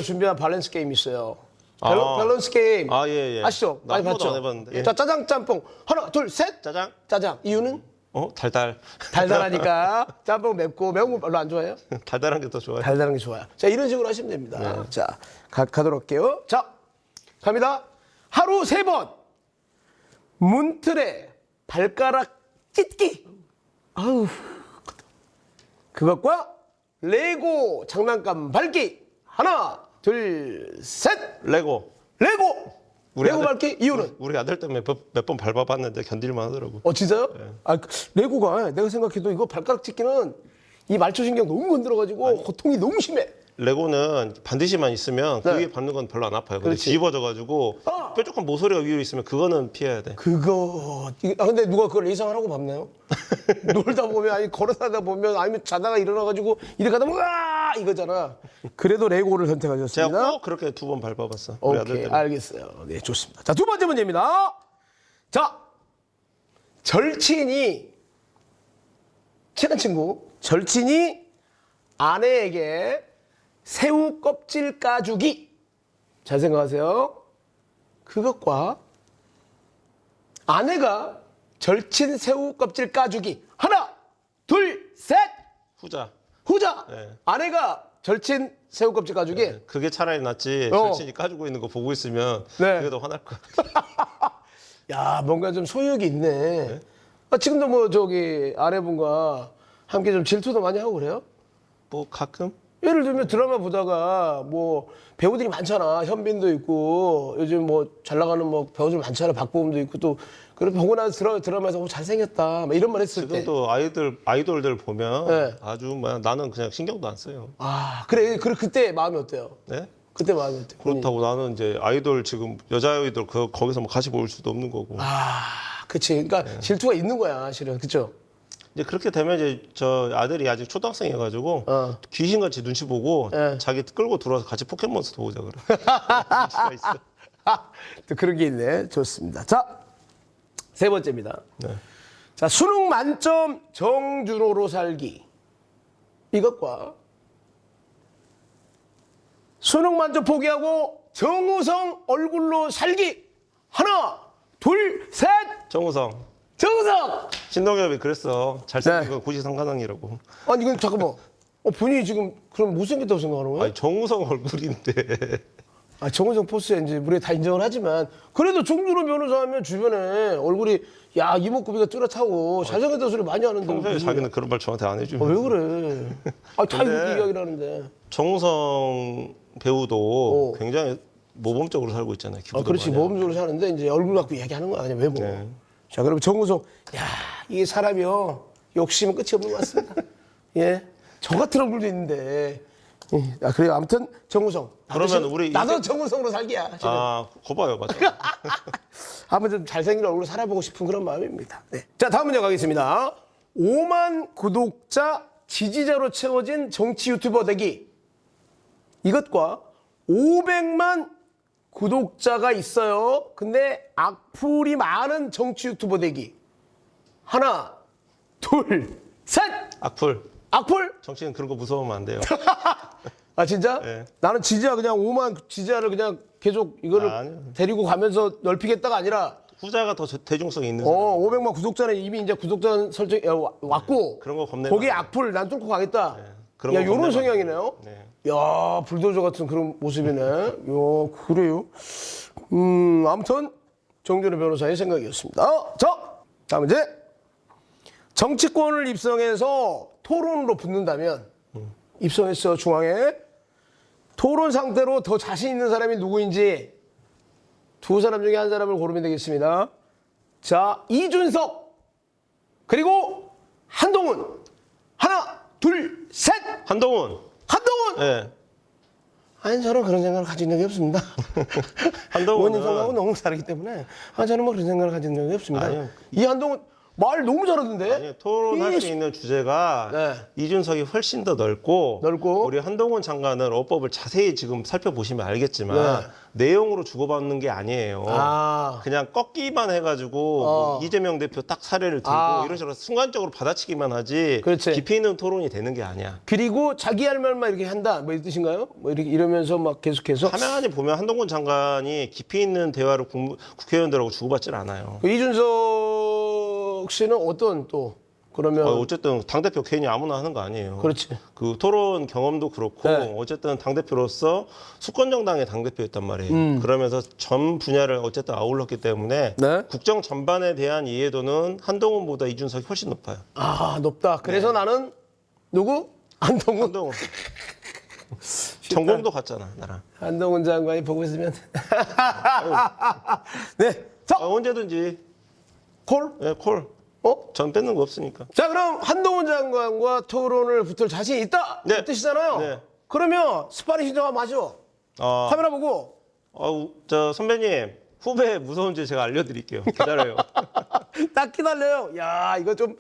준비한 밸런스 게임이 있어요. 아. 밸런스 게임. 아, 예, 예. 아시죠? 나 많이 한 번도 봤죠? 안 해봤는데. 예. 자, 짜장 짬뽕. 하나, 둘, 셋. 짜장? 짜장. 이유는? 달달. 달달하니까. 짬뽕 맵고 매운 거 별로 안 좋아해요? 달달한 게 더 좋아요. 달달한 게 좋아요. 자, 이런 식으로 하시면 됩니다. 네. 자, 가도록 할게요. 자, 갑니다. 하루 3번. 문틀에 발가락 찢기. 아우. 그것과 레고 장난감 밟기. 하나, 둘, 셋. 레고. 레고. 우리 레고 아들- 밟기 이유는? 우리 아들 때문에 몇 번 밟아봤는데 견딜만 하더라고. 진짜요? 레고가 내가 생각해도 이거 발가락 찢기는 이 말초신경 너무 건드려가지고 고통이 너무 심해. 레고는 반드시만 있으면 그 네. 위에 밟는 건 별로 안 아파요. 근데 그렇지. 뒤집어져가지고 아! 뾰족한 모서리가 위에 있으면 그거는 피해야 돼. 근데 누가 그걸 예상을 하고 밟나요? 놀다 보면 아니 걸어다니다 보면 아니면 자다가 일어나가지고 이렇게 하다 보면 으아 이거잖아. 그래도 레고를 선택하셨습니다. 제가 꼭 그렇게 2번 밟아봤어. 우리 아들 오케이, 때문에. 알겠어요. 네, 좋습니다. 자, 두 번째 문제입니다. 자, 절친이 친한 친구 절친이 아내에게 새우 껍질 까주기. 잘 생각하세요. 그것과 아내가 절친 새우 껍질 까주기. 하나, 둘, 셋. 후자. 후자. 네. 아내가 절친 새우 껍질 까주기. 그게 차라리 낫지. 어. 절친이 까주고 있는 거 보고 있으면 네. 그게 더 화날 것 같아. 야, 뭔가 좀 소유욕이 있네. 지금도 뭐 저기 아내분과 함께 좀 질투도 많이 하고 그래요? 뭐 가끔? 예를 들면 드라마 보다가 뭐 배우들이 많잖아. 현빈도 있고 요즘 뭐 잘 나가는 뭐 배우들 많잖아. 박보검도 있고 또 그렇게 보고 나서 드라마에서 잘생겼다. 막 이런 말 했을 때. 지금도 아이돌들 보면 네. 아주 뭐 나는 그냥 신경도 안 써요. 그래. 그때 마음이 어때요? 네? 그때 마음이 어때요? 그렇다고 나는 이제 아이돌 지금 여자 아이돌 거기서 뭐 같이 볼 수도 없는 거고. 그치. 그러니까 질투가 있는 거야, 실은. 그쵸? 이제 그렇게 되면 이제 저 아들이 아직 초등학생이어가지고 귀신같이 눈치 보고 네. 자기 끌고 들어와서 같이 포켓몬스터 보자 그래. 눈치가 있어. 또 그런 게 있네. 좋습니다. 자, 세 번째입니다. 네. 자, 수능 만점 정준호로 살기. 이것과 수능 만점 포기하고 정우성 얼굴로 살기. 하나, 둘, 셋. 정우성. 정우성! 신동엽이 그랬어. 잘생긴 네. 건 고시성가능이라고. 아니, 이건 잠깐만. 본인이 지금 그럼 못생겼다고 생각하는 거예요? 아니 정우성 얼굴인데. 정우성 포스에 이제 우리가 다 인정을 하지만 그래도 정준호 변호사 하면 주변에 얼굴이 야, 이목구비가 뚜렷하고 잘생겼다는 소리 많이 하는데. 평소에 무슨- 자기는 그런 말 저한테 안 해주면. 왜 그래? 다 근데- 이렇게 이야기를 하는데. 정우성 배우도 굉장히 모범적으로 살고 있잖아요. 기부도 그렇지. 많이 하고. 모범적으로 사는데 이제 얼굴 갖고 이야기하는 거 아니야, 외모. 네. 자, 그럼 정우성. 야, 이게 사람이요. 욕심은 끝이 없는 것 같습니다. 예. 저 같은 얼굴도 있는데. 그래요. 아무튼 정우성. 그러면 우리 나도 인생- 정우성으로 살기야. 실은. 거봐요, 맞아. 한번 좀 잘생긴 얼굴로 살아보고 싶은 그런 마음입니다. 네. 자, 다음 문제 가겠습니다. 5만 구독자 지지자로 채워진 정치 유튜버 되기. 이것과 500만 구독자가 있어요. 근데 악플이 많은 정치 유튜버 되기. 하나, 둘, 셋. 악플. 악플? 정치는 그런 거 무서우면 안 돼요. 진짜? 네. 나는 지지자 그냥 5만 지지자를 그냥 계속 이거를 아니요. 데리고 가면서 넓히겠다가 아니라 후자가 더 대중성이 있는 사람. 500만 구독자는 이미 이제 구독자 설정 왔고 그런 거 겁내면 거기에 안 돼. 악플 난 뚫고 가겠다. 그런 야, 거 요런 겁내면 성향이네요. 네. 야, 불도저 같은 그런 모습이네. 야, 그래요. 아무튼 정준호 변호사의 생각이었습니다. 자, 다음 이제 정치권을 입성해서 토론으로 붙는다면 입성했어 중앙에 토론 상태로 더 자신 있는 사람이 누구인지 두 사람 중에 한 사람을 고르면 되겠습니다. 자, 이준석 그리고 한동훈. 하나, 둘, 셋. 한동훈. 한동훈. 네. 아니, 저는 그런 생각을 가진 적이 없습니다. 한동훈은 원인 생각하고 너무 다르기 때문에 저는 뭐 그런 생각을 가진 적이 없습니다. 아니요. 이 한동훈 말 너무 잘하던데. 아니, 토론할 수 있는 주제가 네. 이준석이 훨씬 더 넓고 우리 한동훈 장관은 어법을 자세히 지금 살펴보시면 알겠지만 내용으로 주고받는 게 아니에요. 그냥 꺾기만 해가지고 뭐 이재명 대표 딱 사례를 들고 이런 식으로 순간적으로 받아치기만 하지 그렇지. 깊이 있는 토론이 되는 게 아니야. 그리고 자기 할 말만 이렇게 한다. 뭐 이 뜻인가요? 뭐 이렇게 이러면서 막 계속해서 가만히 보면 한동훈 장관이 깊이 있는 대화를 국회의원들하고 주고받질 않아요. 이준석 씨는 어떤 또 그러면 어쨌든 당대표 괜히 아무나 하는 거 아니에요. 그렇지. 그 토론 경험도 그렇고 네. 어쨌든 당대표로서 수권정당의 당대표였단 말이에요. 그러면서 전 분야를 어쨌든 아울렀기 때문에 네. 국정 전반에 대한 이해도는 한동훈보다 이준석이 훨씬 높아요. 높다. 그래서 나는 누구? 한동훈. 한동훈. 전공도 같잖아, 나랑. 한동훈 장관이 보고 있으면 네. 자, 언제든지 콜. 네, 콜. 전 뺏는 거 없으니까. 자, 그럼 한동훈 장관과 토론을 붙을 자신이 있다. 네. 이 뜻이잖아요. 네. 그러면 스파링 신청하면 마죠. 카메라 보고. 저 선배님 후배 무서운지 제가 알려드릴게요. 기다려요. 딱 기다려요. 야, 이거 좀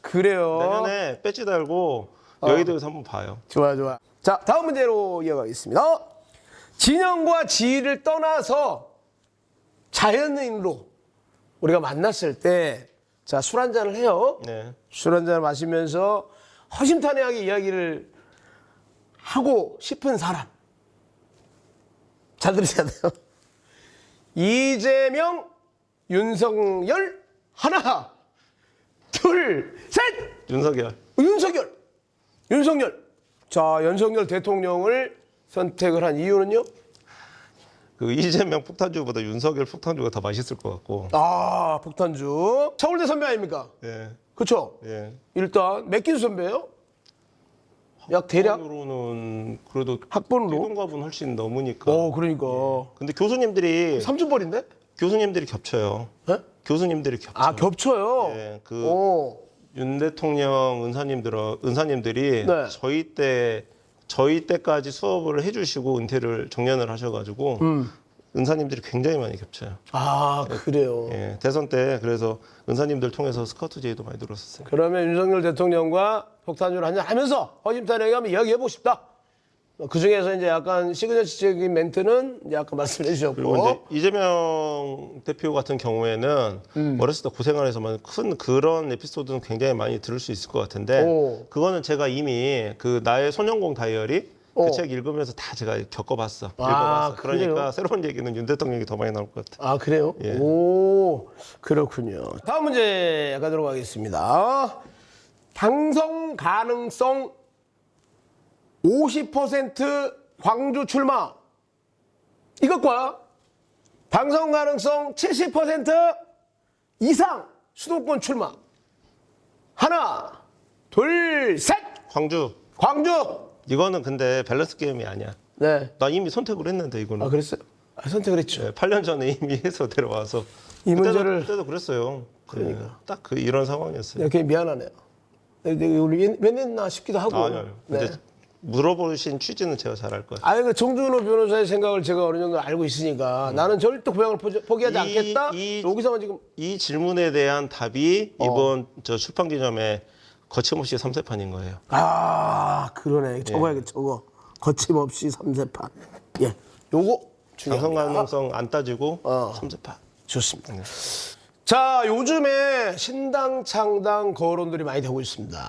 그래요. 내년에 배지 달고 여의도에서 한번 봐요. 좋아, 좋아. 자, 다음 문제로 이어가겠습니다. 진영과 지위를 떠나서 자연인으로 우리가 만났을 때, 자, 술 한잔을 해요. 네. 술 한잔을 마시면서 허심탄회하게 이야기를 하고 싶은 사람. 잘 들으셔야 돼요. 이재명, 윤석열, 하나, 둘, 셋! 윤석열. 윤석열. 자, 윤석열 대통령을 선택을 한 이유는요? 그 이재명 폭탄주보다 윤석열 폭탄주가 더 맛있을 것 같고. 폭탄주. 서울대 선배 아닙니까? 예. 그렇죠? 예. 일단 몇 기수 선배예요? 약 대략 학번으로는 그래도 학번으로? 뛰동갑은 훨씬 넘으니까. 그러니까. 근데 교수님들이 삼촌벌인데? 겹쳐요. 네? 교수님들이 겹쳐. 겹쳐요. 예. 오. 윤 대통령 은사님들이 네. 저희 때까지 수업을 해주시고 은퇴를 정년을 하셔가지고 은사님들이 굉장히 많이 겹쳐요. 그래요. 예, 대선 때 그래서 은사님들 통해서 스카우트 제의도 많이 들었었어요. 그러면 윤석열 대통령과 폭탄주를 한잔 하면서 허심탄회하게 한번 이야기해보고 싶다. 그 중에서 이제 약간 시그니처적인 멘트는 이제 아까 말씀해 그리고 주셨고. 이제 이재명 대표 같은 경우에는 어렸을 때 고생을 해서만 큰 그런 에피소드는 굉장히 많이 들을 수 있을 것 같은데 오. 그거는 제가 이미 그 나의 소년공 다이어리 그 책 읽으면서 다 제가 겪어봤어. 읽어봤어. 그러니까 그래요? 새로운 얘기는 윤 대통령이 더 많이 나올 것 같아. 그래요? 예. 오, 그렇군요. 다음 문제 가도록 하겠습니다. 당선 가능성 50% 광주 출마. 이것과 당선 가능성 70% 이상 수도권 출마. 하나, 둘, 셋! 광주. 광주! 이거는 근데 밸런스 게임이 아니야. 네. 나 이미 선택을 했는데 이거는. 그랬어요? 선택을 했죠. 네, 8년 전에 이미 해서 데려와서. 이 문제를. 그때도 그랬어요. 그러니까. 딱 이런 상황이었어요. 굉장히 미안하네요. 우리 왜 냈나 싶기도 하고. 아니요. 근데 물어보신 취지는 제가 잘 알 거예요. 그 정준호 변호사의 생각을 제가 어느 정도 알고 있으니까 나는 절대 고향을 포기하지 않겠다. 여기서만 지금 이 질문에 대한 답이 이번 저 출판 기념회 거침없이 3세판인 거예요. 그러네. 적어야겠 적어. 거침없이 3세판. 예. 요거 중요합니다. 당선 가능성 안 따지고 3세판. 좋습니다. 자, 요즘에 신당 창당 거론들이 많이 되고 있습니다.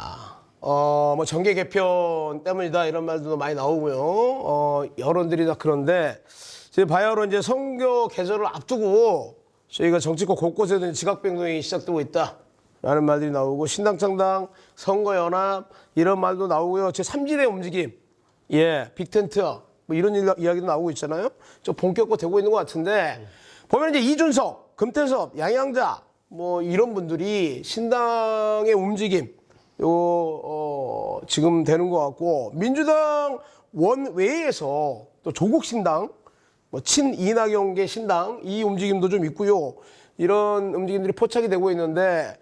뭐 정계 개편 때문이다 이런 말도 많이 나오고요. 여론들이 다 그런데 지금 바야흐로 이제 선거 개전을 앞두고 저희가 정치권 곳곳에도 지각변동이 시작되고 있다라는 말들이 나오고 신당 창당, 선거 연합 이런 말도 나오고요. 제 3지대 움직임, 빅텐트 뭐 이런 이야기도 나오고 있잖아요. 좀 본격화되고 있는 것 같은데 보면 이제 이준석, 금태섭, 양양자 뭐 이런 분들이 신당의 움직임 지금 되는 것 같고 민주당 원외에서 또 조국 신당, 뭐 친이낙연계 신당 이 움직임도 좀 있고요. 이런 움직임들이 포착이 되고 있는데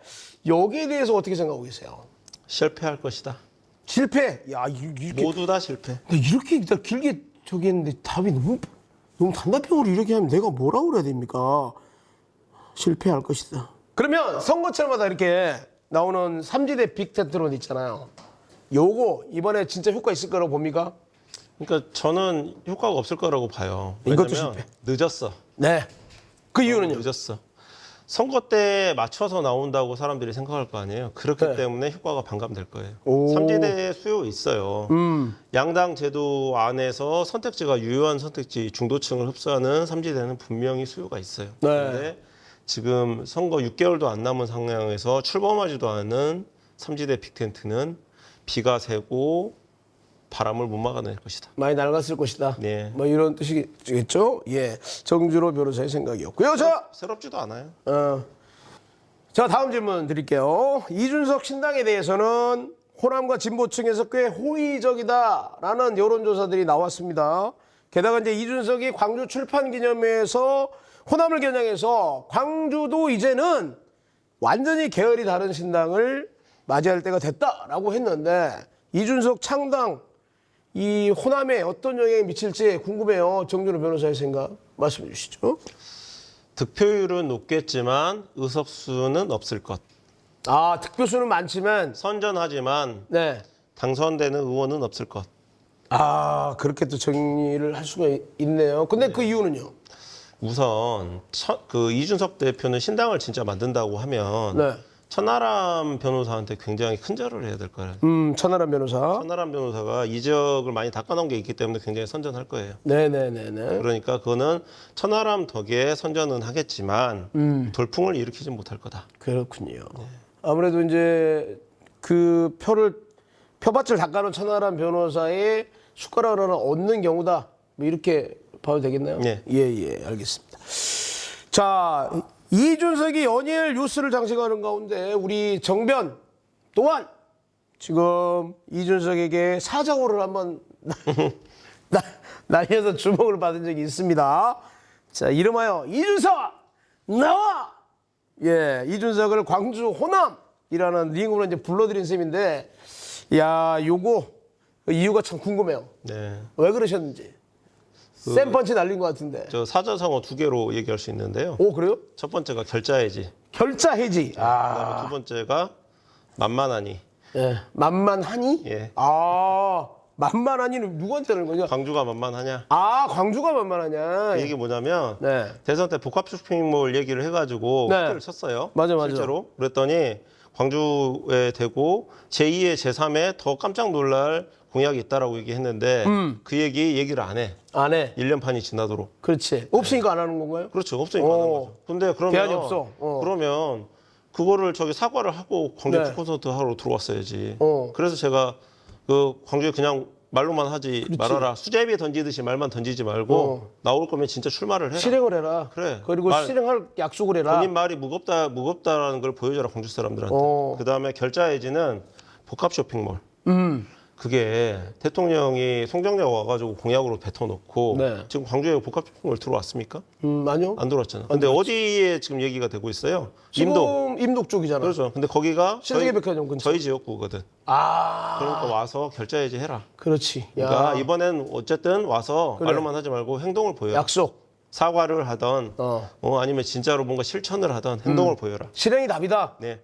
여기에 대해서 어떻게 생각하고 계세요? 실패할 것이다. 실패. 야, 이렇게 모두 다 실패. 이렇게 일단 길게 저기 했는데 답이 너무 단답형으로 이렇게 하면 내가 뭐라고 그래야 됩니까? 실패할 것이다. 그러면 선거철마다 이렇게 나오는 삼지대 빅텐트론 있잖아요. 요거 이번에 진짜 효과 있을 거라고 봅니까? 그러니까 저는 효과가 없을 거라고 봐요. 이것도 왜냐면 실패. 늦었어. 네. 그 이유는요? 늦었어. 선거 때 맞춰서 나온다고 사람들이 생각할 거 아니에요. 그렇기 네. 때문에 효과가 반감될 거예요. 오. 삼지대 수요 있어요. 양당 제도 안에서 선택지가 유효한 선택지 중도층을 흡수하는 삼지대는 분명히 수요가 있어요. 네. 그런데 지금 선거 6개월도 안 남은 상황에서 출범하지도 않은 삼지대 빅텐트는 비가 새고 바람을 못 막아낼 것이다. 많이 낡았을 것이다. 네. 뭐 이런 뜻이겠죠? 예. 정준호 변호사의 생각이었고요. 자, 새롭지도 않아요. 자, 다음 질문 드릴게요. 이준석 신당에 대해서는 호남과 진보층에서 꽤 호의적이다라는 여론조사들이 나왔습니다. 게다가 이제 이준석이 광주 출판기념회에서 호남을 겨냥해서 광주도 이제는 완전히 계열이 다른 신당을 맞이할 때가 됐다라고 했는데 이준석 창당 이 호남에 어떤 영향이 미칠지 궁금해요. 정준호 변호사의 생각 말씀해 주시죠. 득표율은 높겠지만 의석수는 없을 것. 아, 득표수는 많지만 선전하지만 네. 당선되는 의원은 없을 것. 아, 그렇게 또 정리를 할 수가 있네요. 근데 그 이유는요? 우선 그 이준석 대표는 신당을 진짜 만든다고 하면 네. 천하람 변호사한테 굉장히 큰 절을 해야 될 거예요. 천하람 변호사. 천하람 변호사가 이적을 많이 닦아놓은 게 있기 때문에 굉장히 선전할 거예요. 네네네네. 그러니까 그거는 천하람 덕에 선전은 하겠지만 돌풍을 일으키진 못할 거다. 그렇군요. 아무래도 이제 그 표밭을 닦아놓은 천하람 변호사의 숟가락을 하나 얻는 경우다. 뭐 이렇게 봐도 되겠나요? 네. 예, 알겠습니다. 자, 이준석이 연일 뉴스를 장식하는 가운데 우리 정변 또한 지금 이준석에게 사자호를 한번 날려서 주목을 받은 적이 있습니다. 자, 이름하여 이준석 나와! 예, 이준석을 광주 호남이라는 링으로 이제 불러들인 셈인데, 야, 요거 이유가 참 궁금해요. 네. 왜 그러셨는지. 센 펀치 날린 것 같은데. 저 사자성어 2개로 얘기할 수 있는데요. 오, 그래요? 첫 번째가 결자해지. 결자 해지. 그다음에 두 번째가 만만하니. 예. 만만하니? 예. 아, 만만하니는 누구한테 하는 거냐? 광주가 만만하냐? 아, 광주가 만만하냐? 이게 뭐냐면 네. 대선 때 복합 쇼핑몰 얘기를 해가지고 네. 후퇴를 쳤어요. 맞아. 실제로. 그랬더니 광주에 되고 제2의 제3의 더 깜짝 놀랄 공약이 있다라고 얘기했는데 그 얘기를 안 해. 안 해. 1년판이 지나도록. 그렇지. 없으니까 안 하는 건가요? 그렇죠. 없으니까 하는 거죠. 근데 그러면 대안이 없어. 그러면 그거를 저기 사과를 하고 광주 네. 특콘서트 하러 들어왔어야지. 어. 그래서 제가 그 광주에 그냥 말로만 하지 말아라. 수제비에 던지듯이 말만 던지지 말고 나올 거면 진짜 출마를 해라. 실행을 해라. 그래. 그리고 실행할 약속을 해라. 본인 말이 무겁다라는 걸 보여줘라 광주 사람들한테. 어. 그다음에 결자해지는 복합 쇼핑몰. 그게 대통령이 송정역 와가지고 공약으로 뱉어놓고 네. 지금 광주에 복합 쇼핑몰 들어왔습니까? 아니요. 안 들어왔잖아. 근데 어디에 지금 얘기가 되고 있어요? 임동. 임동 쪽이잖아. 그렇죠. 근데 거기가 신세계백화점 근처. 저희 지역구거든. 아, 그러니까 와서 결자해지 해라. 그렇지. 그러니까 이번엔 어쨌든 와서 그래. 말로만 하지 말고 행동을 보여라. 약속. 사과를 하던 어. 아니면 진짜로 뭔가 실천을 하던 행동을 보여라. 실행이 답이다. 네.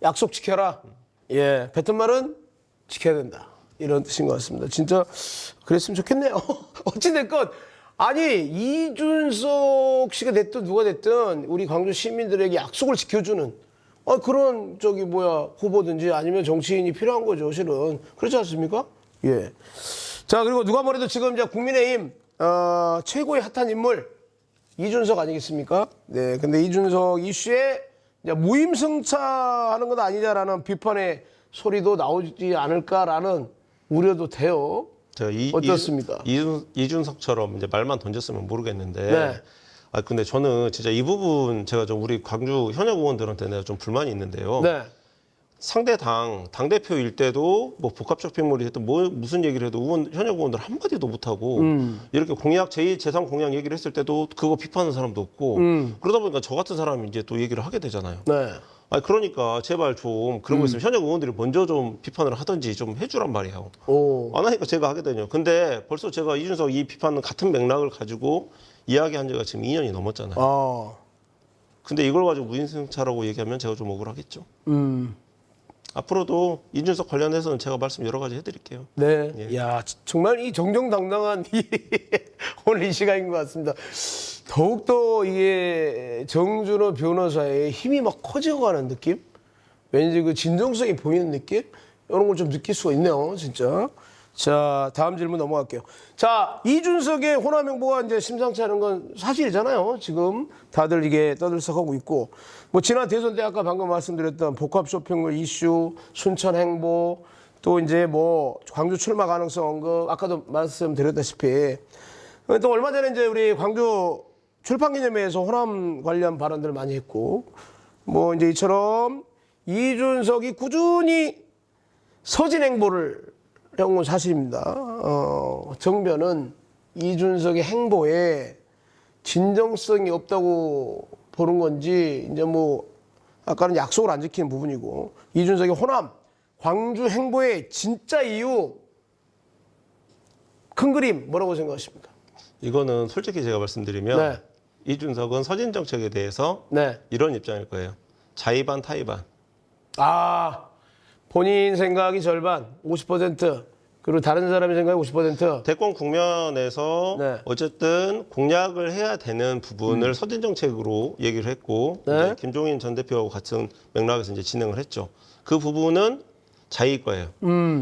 약속 지켜라. 예, 뱉은 말은 지켜야 된다. 이런 뜻인 것 같습니다. 진짜 그랬으면 좋겠네요. 어찌됐건 아니 이준석 씨가 됐든 누가 됐든 우리 광주 시민들에게 약속을 지켜주는 그런 후보든지 아니면 정치인이 필요한 거죠. 실은 그렇지 않습니까? 예. 자, 그리고 누가 뭐래도 지금 이제 국민의힘 최고의 핫한 인물 이준석 아니겠습니까? 네. 근데 이준석 이슈에 이제 무임승차하는 건 아니냐라는 비판의 소리도 나오지 않을까라는 우려도 돼요. 제가 어떻습니까? 이준석처럼 이제 말만 던졌으면 모르겠는데. 네. 근데 저는 진짜 이 부분 제가 좀 우리 광주 현역 의원들한테 내가 좀 불만이 있는데요. 네. 상대 당대표일 때도 뭐 복합 쇼핑몰이 했든 무슨 얘기를 해도 현역 의원들 한마디도 못하고 이렇게 공약 제2제3 공약 얘기를 했을 때도 그거 비판하는 사람도 없고 그러다 보니까 저 같은 사람이 이제 또 얘기를 하게 되잖아요. 네. 그러니까 제발 좀 그런 거 있으면 현역 의원들이 먼저 좀 비판을 하든지 좀 해주란 말이에요. 오. 안 하니까 제가 하게 되죠. 근데 벌써 제가 이준석 이 비판은 같은 맥락을 가지고 이야기한 지가 지금 2년이 넘었잖아요. 근데 이걸 가지고 무인승차라고 얘기하면 제가 좀 억울하겠죠. 앞으로도 이준석 관련해서는 제가 말씀 여러 가지 해드릴게요. 네. 예. 야, 정말 이 정정당당한 오늘 이 시간인 것 같습니다. 더욱더 이게 정준호 변호사의 힘이 막 커져가는 느낌? 왠지 그 진정성이 보이는 느낌? 이런 걸 좀 느낄 수가 있네요, 진짜. 자, 다음 질문 넘어갈게요. 자, 이준석의 호남 행보가 이제 심상치 않은 건 사실이잖아요. 지금 다들 이게 떠들썩하고 있고. 뭐 지난 대선 때 아까 방금 말씀드렸던 복합 쇼핑몰 이슈, 순천 행보, 또 이제 뭐 광주 출마 가능성 언급, 아까도 말씀드렸다시피. 또 얼마 전에 이제 우리 광주 출판 기념회에서 호남 관련 발언들을 많이 했고, 뭐 이제 이처럼 이준석이 꾸준히 서진 행보를 해온 건 사실입니다. 정변은 이준석의 행보에 진정성이 없다고 보는 건지, 이제 뭐 아까는 약속을 안 지키는 부분이고, 이준석의 호남, 광주 행보의 진짜 이유, 큰 그림 뭐라고 생각하십니까? 이거는 솔직히 제가 말씀드리면 네. 이준석은 서진 정책에 대해서 네. 이런 입장일 거예요. 자의반 타의반. 아, 본인 생각이 절반, 50%, 그리고 다른 사람의 생각이 50%. 대권 국면에서 네. 어쨌든 공약을 해야 되는 부분을 서진 정책으로 얘기를 했고, 네. 이제 김종인 전 대표하고 같은 맥락에서 이제 진행을 했죠. 그 부분은 자의일 거예요.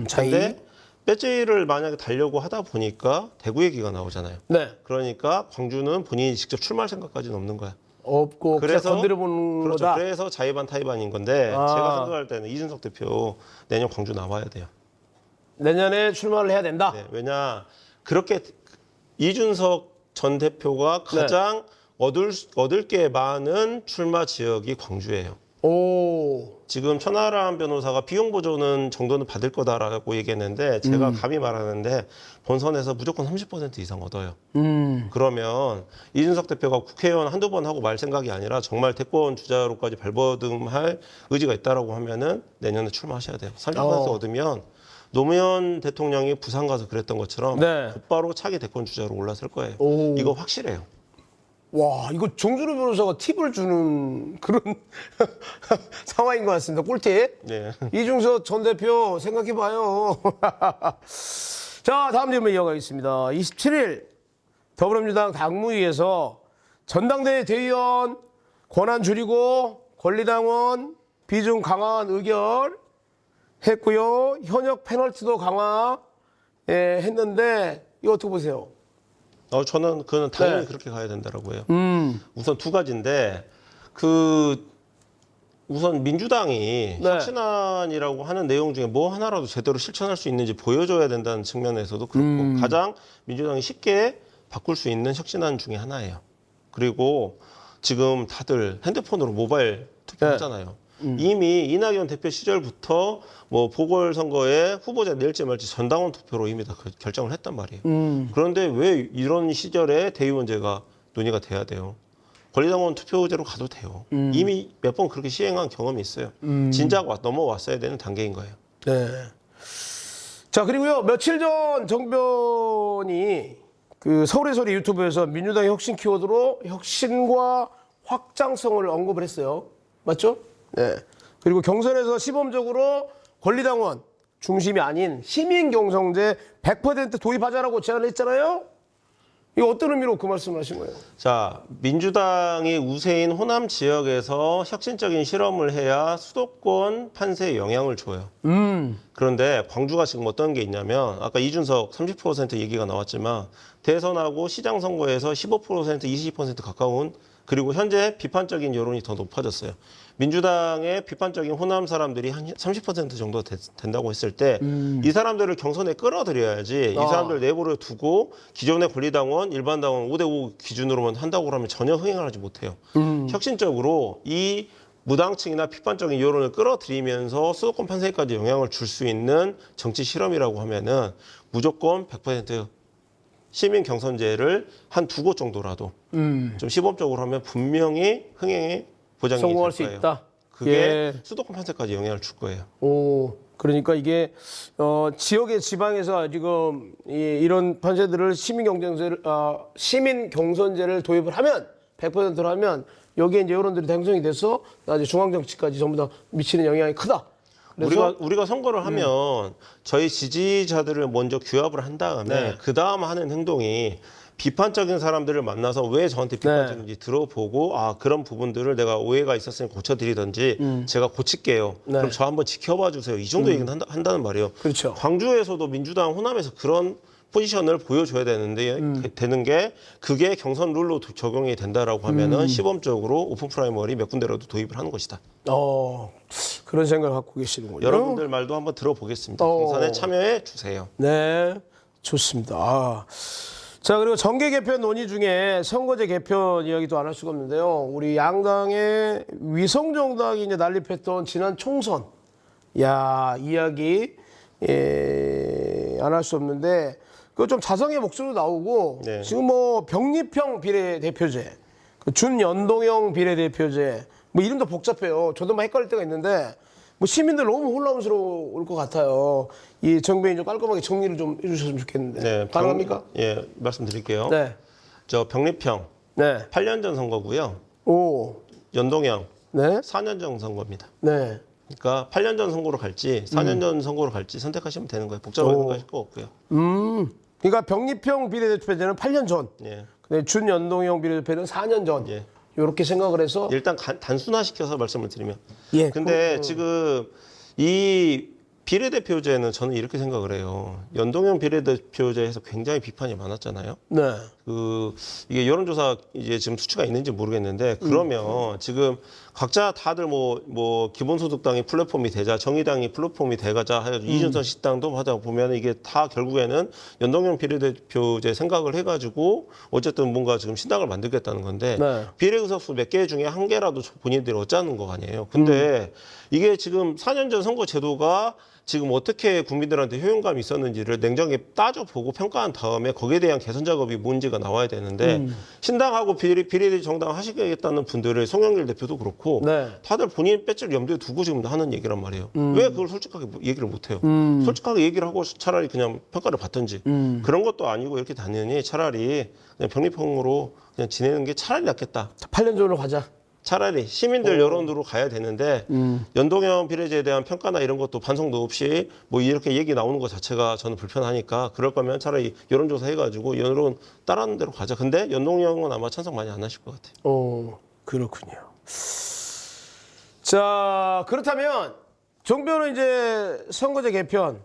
자의. 근데 배지를 만약에 달려고 하다 보니까 대구 얘기가 나오잖아요. 네. 그러니까 광주는 본인이 직접 출마할 생각까지는 없는 거야. 없고 그냥 건드려보는 그렇죠. 거다. 그래서 자의반 타의반인 건데 아. 제가 생각할 때는 이준석 대표 내년 광주 나와야 돼요. 내년에 출마를 해야 된다. 네, 왜냐 그렇게 이준석 전 대표가 가장 얻을 게 많은 출마 지역이 광주예요. 오. 지금 천하람 변호사가 비용 보조는 정도는 받을 거다라고 얘기했는데 제가 감히 말하는데 본선에서 무조건 30% 이상 얻어요. 그러면 이준석 대표가 국회의원 한두 번 하고 말 생각이 아니라 정말 대권 주자로까지 발버둥할 의지가 있다라고 하면은 내년에 출마하셔야 돼요. 30% 얻으면 노무현 대통령이 부산 가서 그랬던 것처럼 네. 곧바로 차기 대권 주자로 올라설 거예요. 오. 이거 확실해요. 와, 이거 정준호 변호사가 팁을 주는 그런 상황인 것 같습니다. 꿀팁. 네. 이준석 전 대표 생각해봐요. 자, 다음 질문 이어가겠습니다. 27일 더불어민주당 당무위에서 전당대회 대의원 권한 줄이고 권리당원 비중 강화한 의결 했고요. 현역 페널티도 강화 했는데 이거 어떻게 보세요? 저는 그는 당연히 네. 그렇게 가야 된다라고 해요. 우선 두 가지인데 우선 민주당이 네. 혁신안이라고 하는 내용 중에 뭐 하나라도 제대로 실천할 수 있는지 보여줘야 된다는 측면에서도 그렇고 가장 민주당이 쉽게 바꿀 수 있는 혁신안 중에 하나예요. 그리고 지금 다들 핸드폰으로 모바일 투표하잖아요. 이미 이낙연 대표 시절부터 뭐 보궐선거에 후보자 낼지 말지 전당원 투표로 이미 다 결정을 했단 말이에요. 그런데 왜 이런 시절에 대의원제가 논의가 돼야 돼요? 권리당원 투표제로 가도 돼요. 이미 몇 번 그렇게 시행한 경험이 있어요. 진작 넘어왔어야 되는 단계인 거예요. 네. 자, 그리고요, 며칠 전 정변이 그 서울의 소리 유튜브에서 민주당의 혁신 키워드로 혁신과 확장성을 언급을 했어요. 맞죠? 네. 그리고 경선에서 시범적으로 권리당원 중심이 아닌 시민 경선제 100% 도입하자라고 제안을 했잖아요. 이거 어떤 의미로 그 말씀을 하신 거예요? 자, 민주당이 우세인 호남 지역에서 혁신적인 실험을 해야 수도권 판세에 영향을 줘요. 그런데 광주가 지금 어떤 게 있냐면 아까 이준석 30% 얘기가 나왔지만 대선하고 시장 선거에서 15% 20% 가까운 그리고 현재 비판적인 여론이 더 높아졌어요. 민주당의 비판적인 호남 사람들이 한 30% 정도 된다고 했을 때 이 사람들을 경선에 끌어들여야지 이 사람들 내버려 두고 기존의 권리당원, 일반당원 5대5 기준으로만 한다고 그러면 전혀 흥행하지 못해요. 혁신적으로 이 무당층이나 비판적인 여론을 끌어들이면서 수도권 판세까지 영향을 줄 수 있는 정치 실험이라고 하면은 무조건 100% 시민 경선제를 한 두 곳 정도라도 좀 시범적으로 하면 분명히 흥행에 보장이 성공할 될 수 거예요. 있다. 그게 예. 수도권 판세까지 영향을 줄 거예요. 오, 그러니까 이게 지역의 지방에서 지금 이런 판세들을 시민 경선제를 도입을 하면 100%로 하면 여기에 이제 여론들이 형성이 돼서 나중에 중앙 정치까지 전부 다 미치는 영향이 크다. 그래서 우리가 선거를 하면 저희 지지자들을 먼저 규합을 한 다음에 그 다음 하는 행동이 비판적인 사람들을 만나서 왜 저한테 비판적인지 들어보고 그런 부분들을 내가 오해가 있었으니 고쳐드리든지 제가 고칠게요. 그럼 저 한번 지켜봐 주세요. 이 정도 얘기는 한다는 말이에요. 그렇죠. 광주에서도 민주당 호남에서 그런 포지션을 보여줘야 되는데 되는 게 그게 경선 룰로 적용이 된다라고 하면은 시범적으로 오픈 프라이머리 몇 군데라도 도입을 하는 것이다. 그런 생각을 갖고 계시는군요. 여러분들 말도 한번 들어보겠습니다. 경선에 참여해 주세요. 네, 좋습니다. 자, 그리고 정계 개편 논의 중에 선거제 개편 이야기도 안 할 수가 없는데요. 우리 양당의 위성정당이 이제 난립했던 지난 총선, 이야기 안 할 수 없는데 그 좀 자성의 목소리도 나오고 지금 뭐 병립형 비례대표제, 그 준연동형 비례대표제, 뭐 이름도 복잡해요. 저도 막 헷갈릴 때가 있는데. 뭐 시민들 너무 혼란스러울 것 같아요. 이 정변이 좀 깔끔하게 정리를 좀 해주셨으면 좋겠는데. 네, 가능합니까? 예, 말씀드릴게요. 네. 저 병립형 8년 전 선거고요. 연동형 4년 전 선거입니다. 네. 그러니까 8년 전 선거로 갈지 4년 전 선거로 갈지 선택하시면 되는 거예요. 복잡하게 생각하실 거 없고요. 그러니까 병립형 비례대표제는 8년 전. 예. 근데 준연동형 비례대표는 4년 전. 예. 이렇게 생각을 해서 일단 단순화시켜서 말씀을 드리면 근데 지금 이 비례대표제는 저는 이렇게 생각을 해요. 연동형 비례대표제에서 굉장히 비판이 많았잖아요. 네. 이게 여론조사 이제 지금 수치가 있는지 모르겠는데 그러면 지금 각자 다들 뭐 기본소득당이 플랫폼이 되자, 정의당이 플랫폼이 되가자 해가지고 이준석 식당도 하다 보면 이게 다 결국에는 연동형 비례대표제 생각을 해가지고 어쨌든 뭔가 지금 신당을 만들겠다는 건데 비례의석수 몇 개 중에 한 개라도 본인들이 얻자는 거 아니에요. 근데 이게 지금 4년 전 선거 제도가 지금 어떻게 국민들한테 효용감이 있었는지를 냉정하게 따져보고 평가한 다음에 거기에 대한 개선 작업이 뭔지가 나와야 되는데 신당하고 비례 정당 하시겠다는 분들의 송영길 대표도 그렇고 다들 본인 배지를 염두에 두고 지금 하는 얘기란 말이에요. 왜 그걸 솔직하게 얘기를 못해요? 솔직하게 얘기를 하고 차라리 그냥 평가를 받든지 그런 것도 아니고 이렇게 다니니 차라리 그냥 병립형으로 그냥 지내는 게 차라리 낫겠다. 8년 전으로 가자. 차라리 시민들 여론으로 가야 되는데 연동형 비례제에 대한 평가나 이런 것도 반성도 없이 뭐 이렇게 얘기 나오는 것 자체가 저는 불편하니까 그럴 거면 차라리 여론조사 해가지고 여론 따라하는 대로 가자. 근데 연동형은 아마 찬성 많이 안 하실 것 같아요. 그렇군요. 자, 그렇다면 정변은 이제 선거제 개편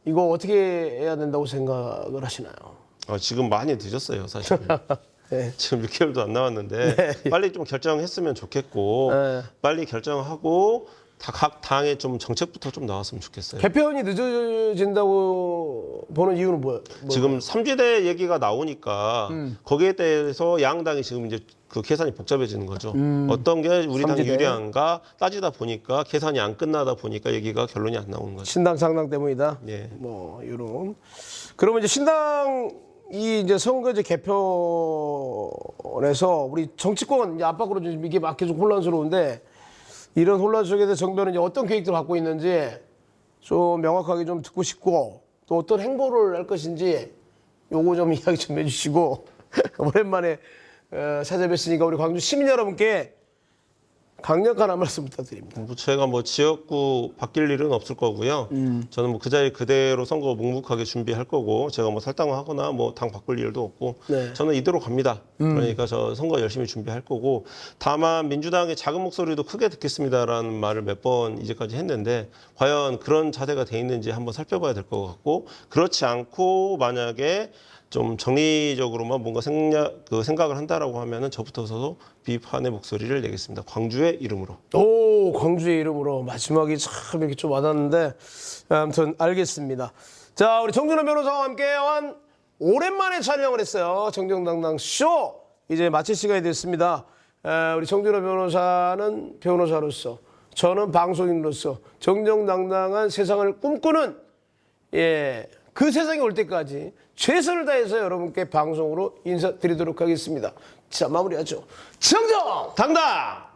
이거 어떻게 해야 된다고 생각을 하시나요? 지금 많이 늦었어요, 사실. 지금 6개월도 안 남았는데 빨리 좀 결정했으면 좋겠고 빨리 결정하고 각 당의 좀 정책부터 좀 나왔으면 좋겠어요. 개편이 늦어진다고 보는 이유는 뭐예요? 지금 3지대 얘기가 나오니까 거기에 대해서 양당이 지금 이제 그 계산이 복잡해지는 거죠. 어떤 게 우리 당이 유리한가 따지다 보니까 계산이 안 끝나다 보니까 얘기가 결론이 안 나오는 거죠. 신당 상당 때문이다. 뭐 이런. 그러면 이제 신당 이 이제 선거제 개편에서 우리 정치권 이제 압박으로 좀 이게 막 계속 혼란스러운데 이런 혼란 속에서 정변은 이제 어떤 계획들을 갖고 있는지 좀 명확하게 좀 듣고 싶고 또 어떤 행보를 할 것인지 요거 좀 이야기 좀 해주시고 오랜만에 찾아뵙으니까 우리 광주 시민 여러분께 강력한 한 말씀 부탁드립니다. 제가 뭐 지역구 바뀔 일은 없을 거고요. 저는 뭐 그 자리 그대로 선거 묵묵하게 준비할 거고 제가 뭐 탈당하거나 뭐 당 바꿀 일도 없고 저는 이대로 갑니다. 그러니까 저 선거 열심히 준비할 거고 다만 민주당의 작은 목소리도 크게 듣겠습니다라는 말을 몇 번 이제까지 했는데 과연 그런 자세가 돼 있는지 한번 살펴봐야 될 것 같고 그렇지 않고 만약에 좀 정리적으로만 뭔가 생각을 한다라고 하면은 저부터서도 비판의 목소리를 내겠습니다. 광주의 이름으로. 광주의 이름으로 마지막이 참 이렇게 좀 와닿는데 아무튼 알겠습니다. 자, 우리 정준호 변호사와 함께한 오랜만에 촬영을 했어요. 정정당당 쇼 이제 마칠 시간이 됐습니다. 우리 정준호 변호사는 변호사로서 저는 방송인으로서 정정당당한 세상을 꿈꾸는 그 세상이 올 때까지 최선을 다해서 여러분께 방송으로 인사드리도록 하겠습니다. 자, 마무리하죠. 정정당당!